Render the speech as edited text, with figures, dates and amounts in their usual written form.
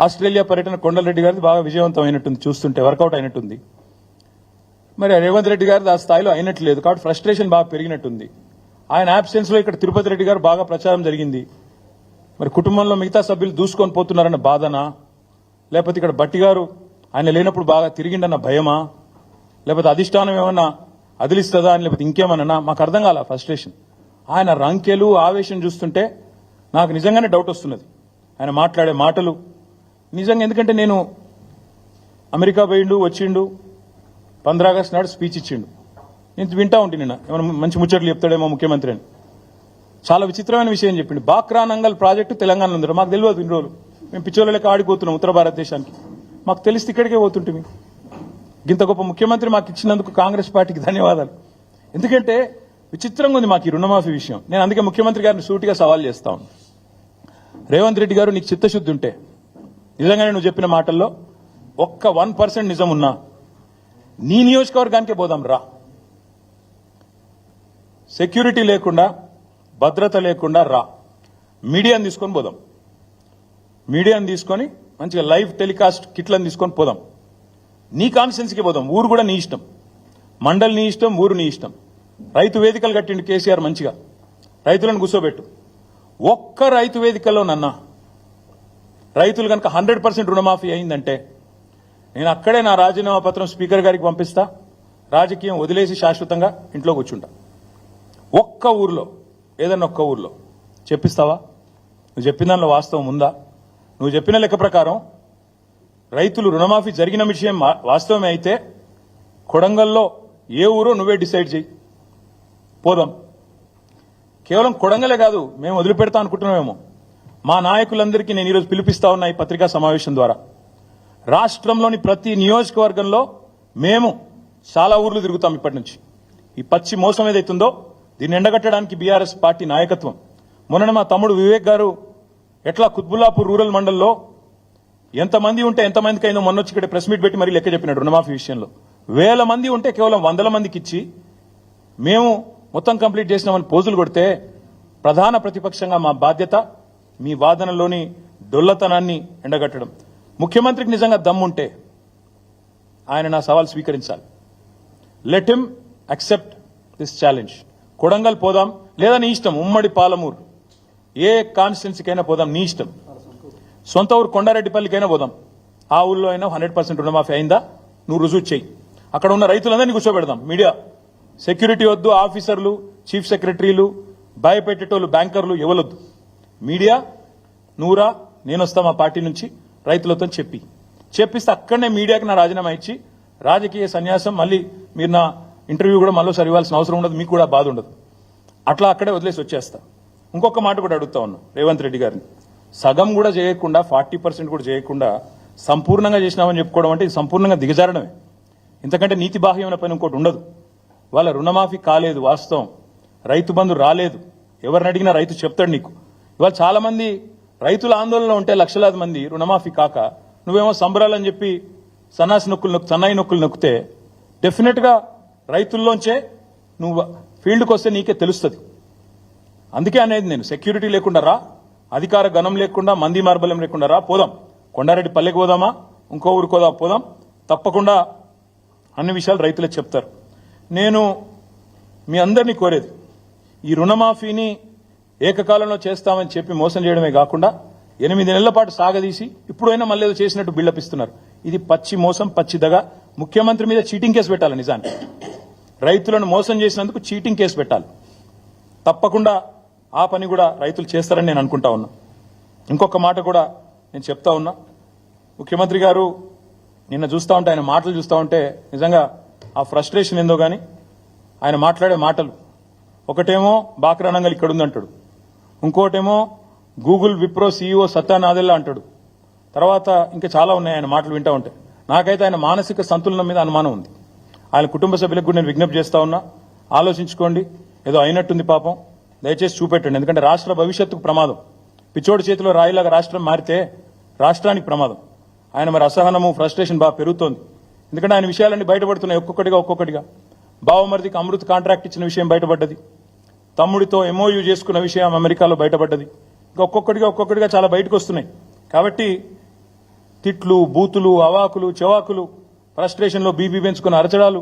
Australia పర్యటన కొండలరెడ్డి గారిది బాగా విజయవంతం అయినట్టుంది, చూస్తుంటే వర్కౌట్ అయినట్టుంది. మరి రేవంత్ రెడ్డి గారిది ఆ స్థాయిలో అయినట్లేదు, కాబట్టి ఫ్రస్ట్రేషన్ బాగా పెరిగినట్టుంది. ఆయన అబ్సెన్స్ లో ఇక్కడ తిరుపతి రెడ్డి గారు బాగా ప్రచారం జరిగింది. మరి కుటుంబంలో మిగతా సభ్యులు దూసుకొని పోతున్నారన్న బాధనా, లేకపోతే ఇక్కడ బట్టి గారు ఆయన లేనప్పుడు బాగా తిరిగిండన్న భయమా, లేకపోతే అధిష్టానం ఏమన్నా అదిలిస్తుందా అని, లేకపోతే ఇంకేమన్నా మాకు అర్థం కాల ఫ్రస్ట్రేషన్. ఆయన రంకెలు ఆవేశం చూస్తుంటే నాకు నిజంగానే డౌట్ వస్తున్నది. ఆయన మాట్లాడే మాటలు నిజంగా, ఎందుకంటే నేను అమెరికా పోయిండు వచ్చిండు 15 ఆగస్టు నాడు స్పీచ్ ఇచ్చిండు, నేను వింటా ఉంటే నిన్న ఏమైనా మంచి ముచ్చట్లు చెప్తాడేమో ముఖ్యమంత్రి అని. చాలా విచిత్రమైన విషయం చెప్పిండు. బాక్రా నంగల్ ప్రాజెక్టు తెలంగాణలో ఉంది, మాకు తెలియదు. ఇన్ని రోజులు మేము పిచ్చోళ్ళ లెక్క ఆడిపోతున్నాం ఉత్తర భారతదేశానికి, మాకు తెలిస్తే ఇక్కడికే పోతుంటే. ఇంత గొప్ప ముఖ్యమంత్రి మాకు ఇచ్చినందుకు కాంగ్రెస్ పార్టీకి ధన్యవాదాలు. ఎందుకంటే విచిత్రంగా ఉంది మాకు ఈ రుణమాఫీ విషయం. నేను అందుకే ముఖ్యమంత్రి గారిని సూటిగా సవాల్ చేస్తా ఉన్నాను. రేవంత్ రెడ్డి గారు, నీకు చిత్తశుద్ధి ఉంటే నిజంగానే నువ్వు చెప్పిన మాటల్లో ఒక్క 1% నిజం ఉన్నా నీ నియోజకవర్గానికే పోదాం రా. సెక్యూరిటీ లేకుండా, భద్రత లేకుండా రా. మీడియాని తీసుకొని పోదాం, మీడియాని తీసుకొని మంచిగా లైవ్ టెలికాస్ట్ కిట్లను తీసుకొని పోదాం. నీ కాన్స్టిట్యున్సీకి పోదాం. ఊరు కూడా నీ ఇష్టం, మండలి నీ ఇష్టం, ఊరు నీ ఇష్టం. రైతు వేదికలు కట్టిండు కేసీఆర్, మంచిగా రైతులను కూర్చోబెట్టు. ఒక్క రైతు వేదికలోనన్నా రైతులు కనుక 100% రుణమాఫీ అయిందంటే నేను అక్కడే నా రాజీనామా పత్రం స్పీకర్ గారికి పంపిస్తా, రాజకీయం వదిలేసి శాశ్వతంగా ఇంట్లో కూర్చుంటా. ఒక్క ఊర్లో, ఏదన్నా ఒక్క ఊర్లో చెప్పిస్తావా? నువ్వు చెప్పిన దానిలో వాస్తవం ఉందా? నువ్వు చెప్పిన లెక్క ప్రకారం రైతులు రుణమాఫీ జరిగిన విషయం వాస్తవమే అయితే కొడంగల్లో ఏ ఊరో నువ్వే డిసైడ్ చేయి, పోదాం. కేవలం కొడంగలే కాదు, మేము వదిలిపెడతా అనుకుంటున్నామేమో. మా నాయకులందరికీ నేను ఈరోజు పిలిపిస్తా ఉన్నా ఈ పత్రికా సమావేశం ద్వారా. రాష్ట్రంలోని ప్రతి నియోజకవర్గంలో మేము చాలా ఊర్లు తిరుగుతాం ఇప్పటి నుంచి. ఈ పచ్చి మోసం ఏదైతుందో దీన్ని ఎండగట్టడానికి బీఆర్ఎస్ పార్టీ నాయకత్వం. మొన్న మా తమ్ముడు వివేక్ గారు ఎట్లా కుత్బుల్లాపూర్ రూరల్ మండల్లో ఎంతమంది ఉంటే ఎంతమందికి అయిందో మొన్నొచ్చి ఇక్కడ ప్రెస్ మీట్ పెట్టి మరీ లెక్క చెప్పినాడు. రుణమాఫీ విషయంలో 1000 మంది ఉంటే కేవలం 100 మందికి ఇచ్చి మేము మొత్తం కంప్లీట్ చేసినామని పోజులు కొడితే, ప్రధాన ప్రతిపక్షంగా మా బాధ్యత మీ వాదనలోని డొల్లతనాన్ని ఎండగట్టడం. ముఖ్యమంత్రికి నిజంగా దమ్ముంటే ఆయన నా సవాల్ స్వీకరించాలి. Let him accept this challenge. Kodangal పోదాం, లేదా నీ ఇష్టం ఉమ్మడి పాలమూరు ఏ కాన్స్టిట్యున్సీకైనా పోదాం, నీ ఇష్టం. సొంత ఊరు కొండారెడ్డిపల్లికైనా పోదాం. ఆ ఊళ్ళో అయినా 100% రుణమాఫీ అయిందా నువ్వు రుజువు చేయి. అక్కడ ఉన్న రైతులందరినీ కూర్చోబెడదాం. మీడియా సెక్యూరిటీ వద్దు, ఆఫీసర్లు, చీఫ్ సెక్రటరీలు, భయపెట్టేటోళ్ళు, బ్యాంకర్లు ఎవరొద్దు. మీడియా నువ్వురా, నేను వస్తా మా పార్టీ నుంచి రైతులతో చెప్పిస్తే అక్కడనే మీడియాకి నా రాజీనామా ఇచ్చి రాజకీయ సన్యాసం, మళ్ళీ మీరు నా ఇంటర్వ్యూ కూడా మళ్ళీసారి ఇవ్వాల్సిన అవసరం ఉండదు, మీకు కూడా బాధ ఉండదు. అట్లా అక్కడే వదిలేసి వచ్చేస్తా. ఇంకొక మాట కూడా అడుగుతా ఉన్నా రేవంత్ రెడ్డి గారిని, సగం కూడా చేయకుండా 40% కూడా చేయకుండా సంపూర్ణంగా చేసినామని చెప్పుకోవడం అంటే ఇది సంపూర్ణంగా దిగజారడమే. ఇంతకంటే నీతి బాహ్యమైన పని ఇంకోటి ఉండదు. వాళ్ళ రుణమాఫీ కాలేదు వాస్తవం, రైతు బంధు రాలేదు. ఎవరిని అడిగినా రైతు చెప్తాడు నీకు. ఇవాళ చాలా మంది రైతుల ఆందోళనలో ఉంటే లక్షలాది మంది రుణమాఫీ కాక నువ్వేమో సంబరాలని చెప్పి సన్నాయి నొక్కులు నొక్కితే డెఫినెట్ గా రైతుల్లోంచే నువ్వు ఫీల్డ్కి వస్తే నీకే తెలుస్తుంది. అందుకే అనేది నేను, సెక్యూరిటీ లేకుండా రా, అధికార గణం లేకుండా, మంది మార్బల్యం లేకుండా రా, పోదాం. కొండారెడ్డి పల్లెకి పోదామా, ఇంకో ఊరుకు పోదాం. తప్పకుండా అన్ని విషయాలు రైతులే చెప్తారు. నేను మీ అందరినీ కోరేది, ఈ రుణమాఫీని ఏకకాలంలో చేస్తామని చెప్పి మోసం చేయడమే కాకుండా 8 నెలల పాటు సాగదీసి ఇప్పుడైనా మళ్ళీ ఏదో చేసినట్టు బిల్డప్ ఇస్తున్నారు. ఇది పచ్చి మోసం, పచ్చిదగా. ముఖ్యమంత్రి మీద చీటింగ్ కేసు పెట్టాలి. నిజానికి రైతులను మోసం చేసినందుకు చీటింగ్ కేసు పెట్టాలి. తప్పకుండా ఆ పని కూడా రైతులు చేస్తారని నేను అనుకుంటా ఉన్నా. ఇంకొక మాట కూడా నేను చెప్తా ఉన్నా, ముఖ్యమంత్రి గారు నిన్న చూస్తూ ఉంటే, ఆయన మాటలు చూస్తూ ఉంటే నిజంగా ఆ ఫ్రస్ట్రేషన్ ఏందో కానీ ఆయన మాట్లాడే మాటలు, ఒకటేమో బాక్రానంగల్ ఇక్కడ ఉందంటాడు, ఇంకోటేమో గూగుల్ విప్రో సీఈఓ సత్యానాదెల్లా అంటాడు, తర్వాత ఇంకా చాలా ఉన్నాయి ఆయన మాటలు వింటా ఉంటే. నాకైతే ఆయన మానసిక సంతులనం మీద అనుమానం ఉంది. ఆయన కుటుంబ సభ్యులకు కూడా నేను విజ్ఞప్తి చేస్తా ఉన్నా, ఆలోచించుకోండి. ఏదో అయినట్టుంది పాపం, దయచేసి చూపెట్టండి. ఎందుకంటే రాష్ట్ర భవిష్యత్తుకు ప్రమాదం. పిచ్చోడి చేతిలో రాయిలాగా రాష్ట్రం మారితే రాష్ట్రానికి ప్రమాదం. ఆయన మరి అసహనము, ఫ్రస్ట్రేషన్ బాగా పెరుగుతోంది. ఎందుకంటే ఆయన విషయాలన్నీ బయటపడుతున్నాయి ఒక్కొక్కటిగా. బావమరిదికి అమృత్ కాంట్రాక్ట్ ఇచ్చిన విషయం బయటపడ్డది, తమ్ముడితో ఎంఓయూ చేసుకున్న విషయం అమెరికాలో బయటపడ్డది. ఇంకా ఒక్కొక్కటిగా చాలా బయటకు వస్తున్నాయి. కాబట్టి తిట్లు బూతులు అవాకులు చెవాకులు ఫ్రస్ట్రేషన్లో బీపీ పెంచుకుని అరచడాలు